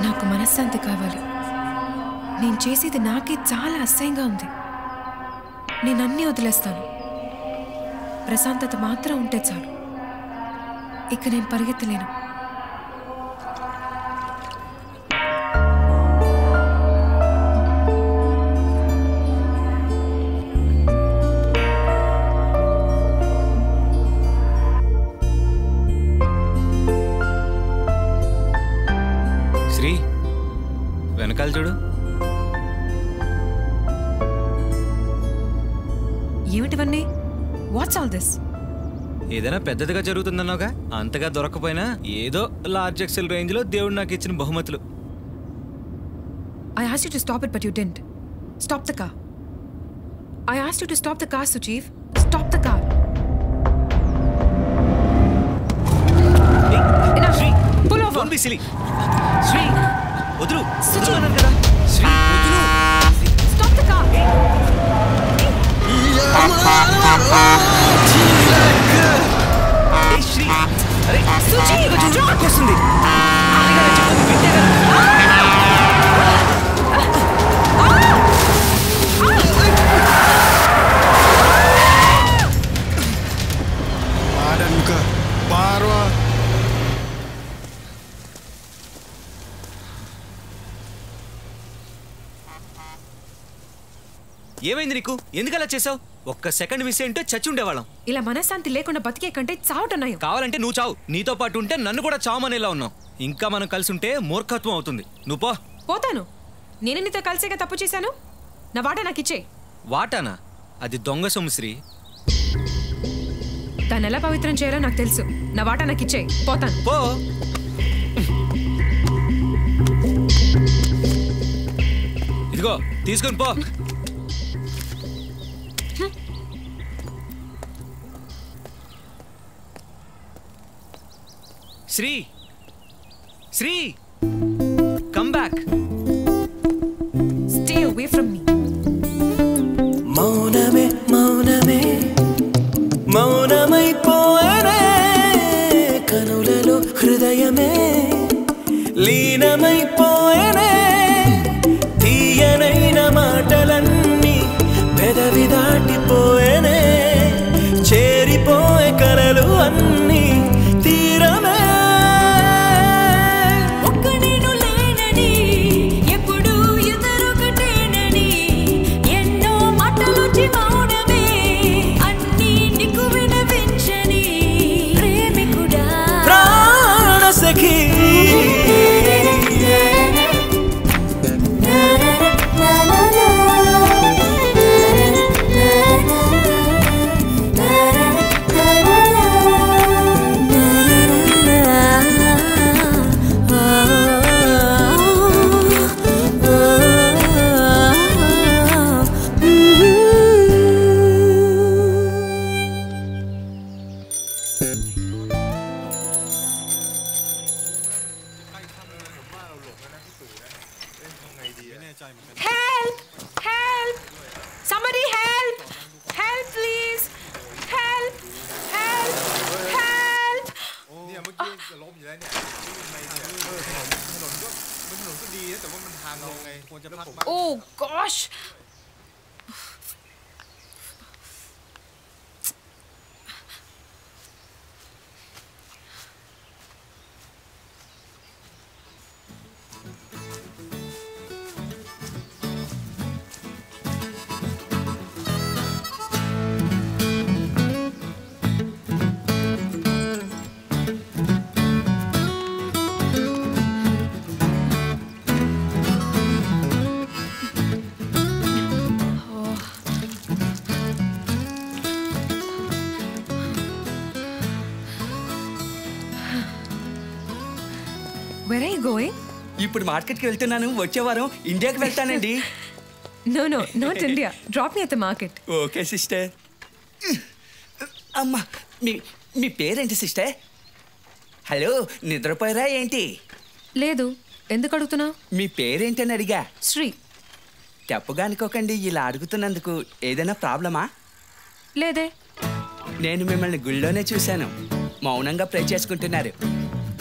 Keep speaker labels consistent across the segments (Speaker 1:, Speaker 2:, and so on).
Speaker 1: నాకు మనశ్శాంతి కావాలి. నేను చేసేది నాకే చాలా అసహ్యంగా ఉంది. నేను అన్నీ వదిలేస్తాను. ప్రశాంతత మాత్రం ఉంటే చాలు. ఇక నేను పరిగెత్తలేను.
Speaker 2: శ్రీ, వెనకాల చూడు.
Speaker 1: ఏమిటివన్నీ? What's all this?
Speaker 2: ఏదైనా పెద్దదిగా జరుగుతుందన్నావుగా, అంతగా దొరకపోయినా ఏదో లార్జ్ ఎక్సెల్ రేంజ్ లో దేవుడు నాకు ఇచ్చిన బహుమతులు.
Speaker 1: I asked you to stop it, but you didn't. Stop the car. I asked you to stop the car, Sujeev. Stop the car. Enough. Shri, pull over.
Speaker 2: Don't be silly. Shri, వదులు.
Speaker 1: Sujeev.
Speaker 2: అన్నాను కదా. Shri, వదులు.
Speaker 1: Stop the car.
Speaker 2: Hey, Shri. అరే,
Speaker 1: Sujeev, stop.
Speaker 2: వస్తుంది. ఏమైంది నీకు? ఎందుకు అలా చేసావు? ఒక్క సెకండ్ మిస్ ఏంటో చచ్చి ఉండేవాళ్ళం.
Speaker 1: ఇలా మనశ్శాంతి లేకుండా బతికే కంటే చావటన్నాయి.
Speaker 2: కావాలంటే నువ్వు చావు. నీతో పాటు ఉంటే నన్ను కూడా చావమనేలా ఉన్నావు. ఇంకా మనం కలిసి ఉంటే మూర్ఖత్వం అవుతుంది. నువ్వు పో.
Speaker 1: పోతాను. నేను నీతో కలిసేగా తప్పు చేశాను. నా వాటా నాకు ఇచ్చే.
Speaker 2: వాటానా? అది దొంగ సొమ్ము శ్రీ.
Speaker 1: దాన్ని ఎలా పవిత్రం చేయాలో నాకు తెలుసు. నా వాటా నాకు ఇచ్చే. పోతాను.
Speaker 2: పో. ఇదిగో తీసుకొని పో. Sri, Sri, come back.
Speaker 1: Stay away from me.
Speaker 3: మౌనమే మౌనమే మౌనమైపోయనే కనులలో హృదయమే లీనమైపోయనే తీయనైన మాటలన్నీ పెదవి దాటిపోయనే చేరిపోయే కలలు అన్నీ తీరమే.
Speaker 1: Help! Help! Somebody help! Help, please! Help! Help! Help!
Speaker 4: เนี่ยเมื่อกี้จะล้มอยู่แล้วเนี่ยถนนก็ดีนะแต่ว่ามันทางลงไงควรจะพักบ้าง
Speaker 1: Oh gosh! Where are you going?
Speaker 5: ఇప్పుడు మార్కెట్కి వెళ్తున్నాను. వచ్చే వారం ఇండియాకి వెళ్తానండి.
Speaker 1: No, not India. Drop me at the market.
Speaker 5: Okay sister. అమ్మా, మీ పేరేంటి సిస్టర్? హలో, నిద్రపోయారా ఏంటి?
Speaker 1: లేదు. ఎందుకు అడుగుతున్నావు?
Speaker 5: మీ పేరేంటని అడిగా.
Speaker 1: శ్రీ.
Speaker 5: చెప్పగా అనుకోకండి, ఇలా అడుగుతున్నందుకు ఏదైనా ప్రాబ్లమా?
Speaker 1: లేదే.
Speaker 5: నేను మిమ్మల్ని గుళ్ళోనే చూశాను. మౌనంగా ప్రే చేసుకుంటున్నారు.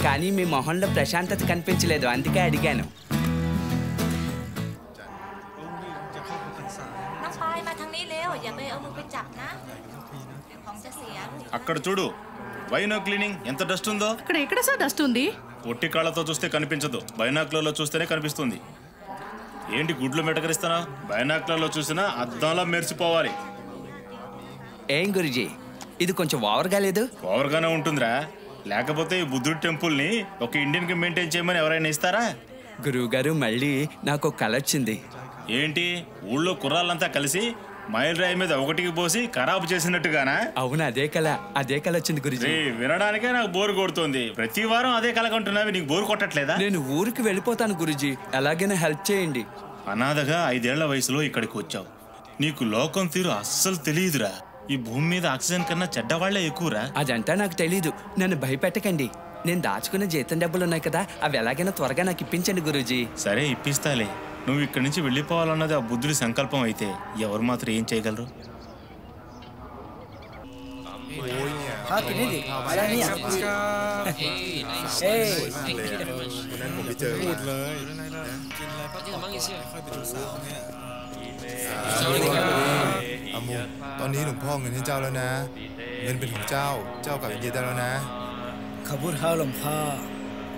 Speaker 5: కానీ మీ మొహంలో ప్రశాంతత కనిపించలేదు, అందుకే అడిగాను.
Speaker 6: น้องปายมาทางนี้เร็วอย่าไปเอามือไปจับนะของจะเสีย
Speaker 7: అక్కడ చూడు, వైనో క్లీనింగ్ ఎంత డస్ట్ ఉందో.
Speaker 8: ఇక్కడ ఎక్కడ సార్ డస్ట్ ఉంది?
Speaker 7: ఒట్టి కాళ్ళతో చూస్తే కనిపించదు, బైనాక్యులర్లో చూస్తేనే కనిపిస్తుంది. ఏంటి గుడ్లు మెటకరిస్తానా? బైనాక్యులర్లో చూసినా అద్దంలా మెరిసిపోవాలి.
Speaker 5: ఏం గురుజీ, ఇది కొంచెం ఓవర్గా లేదు?
Speaker 7: ఓవర్గానే ఉంటుందిరా, లేకపోతే ఈ బుద్ధుడి టెంపుల్ని ఒక ఇండియన్కి మెయింటైన్ చేయమని ఎవరైనా ఇస్తారా?
Speaker 5: గురువుగారు, మళ్ళీ నాకు ఒక కల వచ్చింది.
Speaker 7: ఏంటి, ఊళ్ళో కుర్రాళ్ళంతా కలిసి మైల్ రాయి మీద ఒకటికి పోసి ఖరాబు చేసినట్టుగానా?
Speaker 5: అవును, అదే కల వచ్చింది గురుజీ.
Speaker 7: వినడానికే నాకు బోరు కొడుతుంది. ప్రతి వారం అదే కల కంటున్నావి, నీకు బోరు కొట్టట్లేదా?
Speaker 5: నేను ఊరికి వెళ్ళిపోతాను గురుజీ, ఎలాగైనా హెల్ప్ చేయండి.
Speaker 7: అనాథగా 5 ఏళ్ల వయసులో ఇక్కడికి వచ్చావు. నీకు లోకం తీరు అస్సలు తెలియదురా. ఈ భూమి మీద ఆక్సిజన్ కన్నా చెడ్డవాళ్లే ఎక్కువరా.
Speaker 5: అదంతా నాకు తెలీదు, నన్ను భయపెట్టకండి. నేను దాచుకున్న జీతం డబ్బులు ఉన్నాయి కదా, అవి ఎలాగైనా త్వరగా నాకు ఇప్పించండి గురూజీ.
Speaker 7: సరే, ఇప్పిస్తాలే. నువ్వు ఇక్కడి నుంచి వెళ్ళిపోవాలన్నది ఆ బుద్ధుడి సంకల్పం అయితే ఎవరు మాత్రం ఏం చేయగలరు?
Speaker 4: ตอนนี้หลวงพ่อเงินให้เจ้าแล้วนะเงินเป็นของเจ้ากลับอินเดียได้แล้วนะขอบคุณครับหลวงพ่อ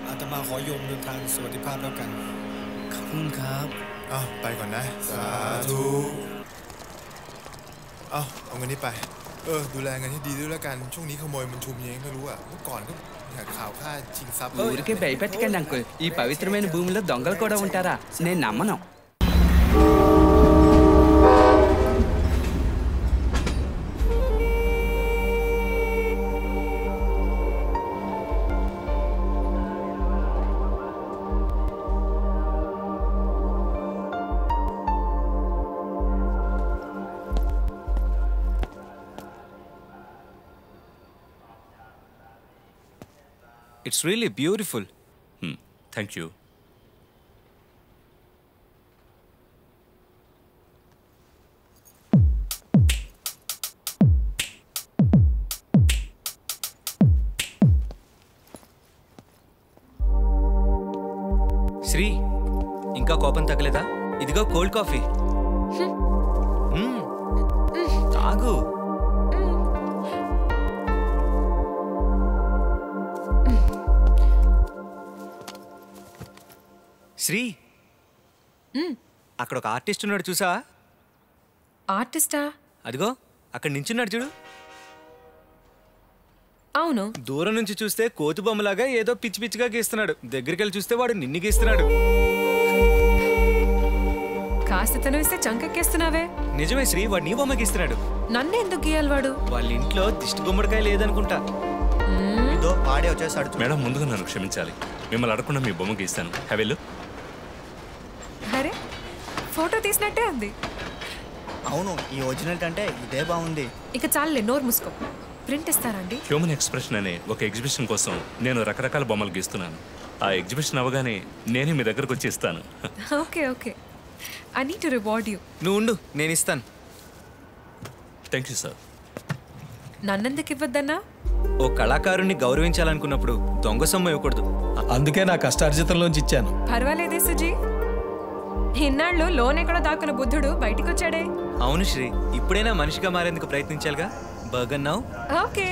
Speaker 4: อาตมาขอโยมเดินทางสวัสดิภาพแล้วกันขอบคุณครับไปก่อนนะสาธุเอาเงินนี้ไปดูแลเงินให้ดีด้วยแล้วกันช่วงนี้ขโมยมันชุมเยงไม่รู้อ่ะเมื่อก่อนก็ข่าวฆ่าชิงทรัพย์
Speaker 5: ఊరికే భయపెట్టకండి అంకుల్. ఈ పవిత్రమైన భూమిలో దొంగలు కూడా ఉంటారా? నేను నమ్మను.
Speaker 2: It's really beautiful.
Speaker 9: Thank you.
Speaker 2: Shri, ఇంకా కోపం తగ్గలేదా? ఇదిగో కోల్డ్ కాఫీ తాగు. శ్రీ, అక్కడ ఒక ఆర్టిస్ట్ ఉన్నాడు చూసావా?
Speaker 1: ఆర్టిస్టా?
Speaker 2: అదిగో అక్కడ నించున్నాడు చూడు.
Speaker 1: అవును.
Speaker 2: దూరం నుంచి చూస్తే కోతి బొమ్మలాగా ఏదో పిచ్చి పిచ్చిగా గీస్తున్నాడు, దగ్గరికి వెళ్ళి చూస్తే వాడు నిన్ను గీస్తున్నాడు.
Speaker 1: కాస్త తను ఇస్తే చంకెక్కేస్తున్నావే.
Speaker 2: నిజమే శ్రీ, వాడు నీ బొమ్మ గీస్తున్నాడు.
Speaker 1: నన్ను ఎందుకు గీయాలి వాడు?
Speaker 2: వాళ్ళ ఇంట్లో దిష్టి గుమ్మడికాయ లేదనుకుంటా.
Speaker 9: వాడే వచ్చేసాడు. మేడం, ముందుగా నన్ను క్షమించాలి. మిమ్మల్ని అడగకుండా మీ బొమ్మ గీస్తాను. హెవెల్లు.
Speaker 1: అరే, ఫోటో తీసినట్టే ఉంది.
Speaker 10: అవును, ఈ ఒరిజినల్ కంటే ఇదే బాగుంది.
Speaker 1: ఇక చాలులే, నోరు మూసుకో. ప్రింట్ ఇస్తారండి?
Speaker 9: హ్యూమన్ ఎక్స్ప్రెషన్ అనే ఒక ఎగ్జిబిషన్ కోసం నేను రకరకాల బొమ్మలు గీస్తున్నాను. ఆ ఎగ్జిబిషన్ అవగానే నేనే మీ దగ్గరకు వచ్చి ఇస్తాను.
Speaker 1: Okay okay, I need to reward you.
Speaker 2: నువ్వు ఉండు, నేను ఇస్తాను.
Speaker 9: Thank you sir.
Speaker 1: నన్నెందుకు ఇవ్వద్దన్నా?
Speaker 2: ఓ కళాకారుణ్ణి గౌరవించాలనుకున్నప్పుడు దొంగ సొమ్ము ఇవ్వకూడదు.
Speaker 3: అందుకే నా కష్టార్జితంలోంచి ఇచ్చాను.
Speaker 1: పర్వాలేదే సుజీ, ఇన్నాళ్ళు లోన్ ఎక్కడ దాక్కున్న బుద్ధుడు బయటికి వచ్చాడే.
Speaker 2: అవును శ్రీ, ఇప్పుడైనా మనిషిగా మారేందుకు ప్రయత్నించాలిగా. బర్గన్నావు.
Speaker 1: ఓకే.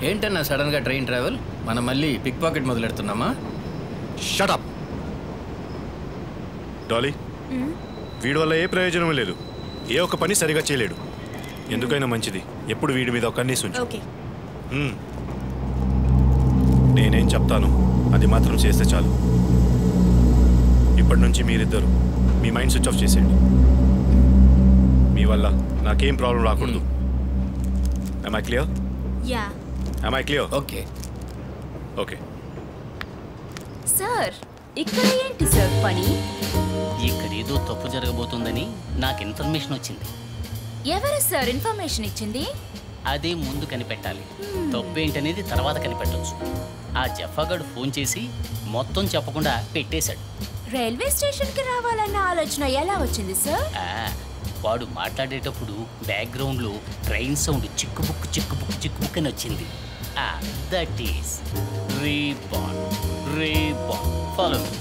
Speaker 11: ఏంటన్నా సడన్గా ట్రైన్ ట్రావెల్? మనం మళ్ళీ పిక్ పాకెట్ మొదలెడుతున్నామా?
Speaker 12: Shut up Dolly. వీడి వల్ల ఏ ప్రయోజనం లేదు. ఏ ఒక్క పని సరిగా చేయలేడు. ఎందుకైనా మంచిది ఎప్పుడు వీడి మీద ఒక కన్నీసు ఉంచు. నేనేం చెప్తాను అది మాత్రం చేస్తే చాలు. ఇప్పటి నుంచి మీరిద్దరు మీ మైండ్ స్విచ్ ఆఫ్ చేసేయండి. మీ వల్ల నాకేం ప్రాబ్లం రాకూడదు. Am I clear?
Speaker 6: Yeah
Speaker 12: Am I clear?
Speaker 5: Okay.
Speaker 12: Okay.
Speaker 6: Sir ఇక్కడ ఏంటి సార్ పని?
Speaker 8: ఇక్కడ ఏదో తప్పు జరగబోతుందని నాకు ఇన్ఫర్మేషన్ వచ్చింది.
Speaker 6: ఎవరు సార్ ఇన్ఫర్మేషన్ ఇచ్చింది?
Speaker 8: అదే ముందు కనిపెట్టాలి. తప్పు ఏంటనేది తర్వాత కనిపెట్టవచ్చు. ఆ జఫాగాడు ఫోన్ చేసి మొత్తం చెప్పకుండా పెట్టేశాడు.
Speaker 6: రైల్వే స్టేషన్ కి రావాలన్న ఆలోచన ఎలా వచ్చింది సార్?
Speaker 8: వాడు మాట్లాడేటప్పుడు బ్యాక్గ్రౌండ్లో ట్రైన్ సౌండ్ చిక్కుబుక్కు చిక్కుబుక్కు చిక్కుబుక్ అని వచ్చింది. That is reborn. Follow me.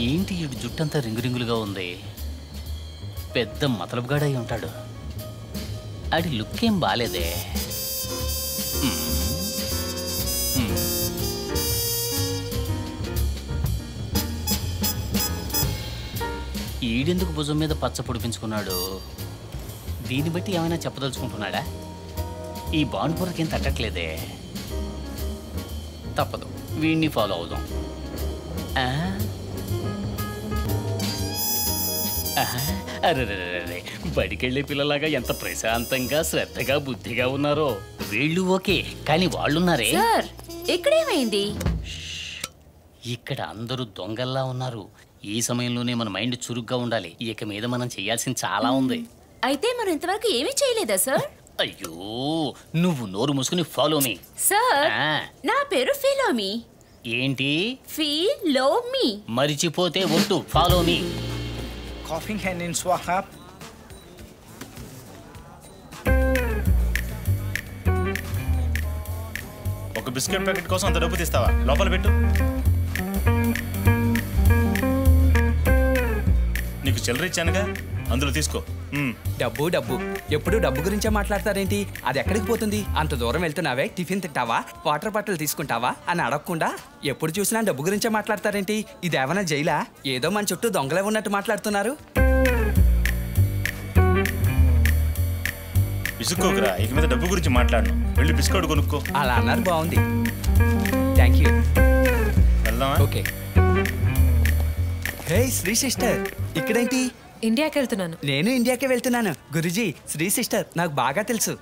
Speaker 8: ఏంటి ఇటు జుట్టంతా రింగురింగులుగా ఉంది? పెద్ద మతలబుగాడై ఉంటాడు. ఆడి లుక్ ఏం బాలేదే. ఈడెందుకు భుజం మీద పచ్చ పొడిపించుకున్నాడు? దీన్ని బట్టి ఏమైనా చెప్పదలుచుకుంటున్నాడా? ఈ బాండ్పురకేం తట్టట్లేదే. తప్పదు, వీడిని ఫాలో అవుదాం. అరే, బడికెళ్ళే పిల్లలాగా ఎంత ప్రశాంతంగా శ్రద్ధగా బుద్ధిగా ఉన్నారో. వీళ్ళు ఓకే, కానీ వాళ్ళున్నారే.
Speaker 6: సార్ ఇక్కడేమైంది?
Speaker 8: ఇక్కడ అందరూ దొంగల్లా ఉన్నారు. ఈ సమయంలోనే మన మైండ్ చురుగ్గా ఉండాలి. ఇక మీద మనం చేయాల్సింది చాలా ఉంది.
Speaker 6: అయితే మనం ఇంతవరకు ఏమీ చేయలేదా సార్?
Speaker 8: అయ్యో, నువ్వు నోరు మూసుకుని ఫాలో మీ.
Speaker 6: సార్ నా పేరు ఫిలోమి.
Speaker 8: ఏంటి?
Speaker 6: ఫిలోమి.
Speaker 8: మరిచిపోతే ఒట్టు. Follow me.
Speaker 10: కాఫింగ్ హ్యాండ్ ఇన్ స్వాహాబ్.
Speaker 7: ఒక బిస్కెట్ ప్యాకెట్ కోసం అంత డబ్బు తీస్తావా? లోపల పెట్టు. నీకు చిల్లర ఇచ్చానుగా, అందులో తీసుకో.
Speaker 5: డబ్బు డబ్బు ఎప్పుడు డబ్బు గురించే మాట్లాడతారేంటి? అది ఎక్కడికి పోతుంది? అంత దూరం వెళ్తున్నావే, టిఫిన్ తింటావా, వాటర్ బాటిల్ తీసుకుంటావా అని అడగకుండా ఎప్పుడు చూసినా డబ్బు గురించే మాట్లాడతారేంటి? ఇదేమన్నా జైలా? ఏదో మన చుట్టూ దొంగలే ఉన్నట్టు మాట్లాడుతున్నారు.
Speaker 7: విసుక్కోకురా, ఇక మీద డబ్బు గురించి మాట్లాడను. వెళ్ళి బిస్కెట్ కొనుక్కో.
Speaker 5: అలా అన్నారు, బాగుంది. Thank you.
Speaker 7: వెళ్దామా?
Speaker 5: ఓకే. హే శ్రీ సిస్టర్, ఇక్కడేంటి?
Speaker 1: ఇండియాకి వెళ్తున్నాను.
Speaker 5: నేను ఇండియాకే వెళ్తున్నాను. గురుజీ, శ్రీ సిస్టర్ నాకు బాగా తెలుసు.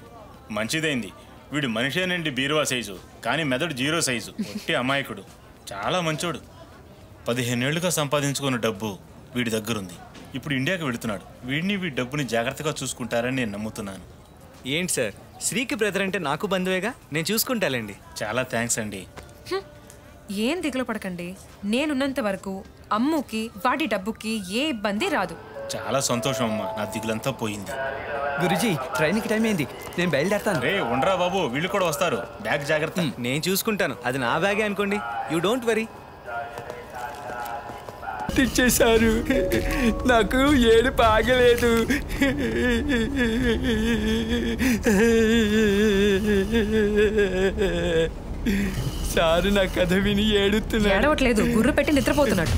Speaker 7: మంచిదైంది. వీడు మనిషేనండి బీరువా సైజు, కానీ మెదడు 0 సైజు. ఒట్టి అమాయకుడు, చాలా మంచోడు. 15 ఏళ్లుగా సంపాదించుకున్న డబ్బు వీడి దగ్గరుంది. ఇప్పుడు ఇండియాకి వెళుతున్నాడు. వీడి డబ్బుని జాగ్రత్తగా చూసుకుంటారని నేను నమ్ముతున్నాను.
Speaker 2: ఏంటి సార్, శ్రీకి బ్రదర్ అంటే నాకు బంధువేగా, నేను చూసుకుంటాలేండి.
Speaker 7: చాలా థ్యాంక్స్ అండి.
Speaker 1: ఏం దిగులు పడకండి. నేనున్నంత వరకు అమ్ముకి వాటి డబ్బుకి ఏ ఇబ్బంది రాదు.
Speaker 7: చాలా సంతోషం అమ్మా, నా దిగులంతా పోయింది.
Speaker 5: గురుజీ, ట్రైన్కి టైం అయింది, నేను బయలుదేరతాను.
Speaker 7: రే ఉండరా బాబు, వీళ్ళు కూడా వస్తారు. బ్యాగ్ జాగ్రత్త.
Speaker 2: నేను చూసుకుంటాను, అది నా బ్యాగే అనుకోండి. You don't worry.
Speaker 5: తెచ్చేశారు, నాకు ఏడుపు ఆగలేదు. సారు నా కథ విని ఏడుతున్నాడు.
Speaker 1: ఏడవట్లేదు, గుర్రు పెట్టి నిద్రపోతున్నాడు.